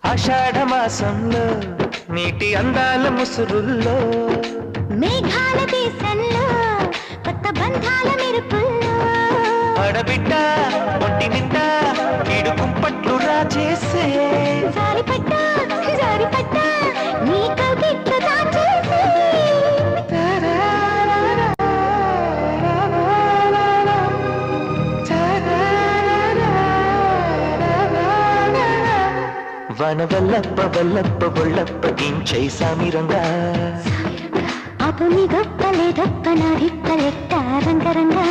ఆషాఢ మాసంలో నీటి అందాల ముసురుల్లో మేఘాల దేశంలో కొత్త బంధాల మెరుపుల్లో ఆడబిడ్డ ఒంటి నిండా ఈడు కుంపట్లు రాజేసే జారిపడ్డా జారిపడ్డా నీ కవిట్లు దాచేసే వన వల్లప్ప వల్లప్ప బొళ్ళప్ప గించై సామిరంగా అపు నీ గొప్పలే దొప్ప నా రిప్పలెట్ట రంగరంగా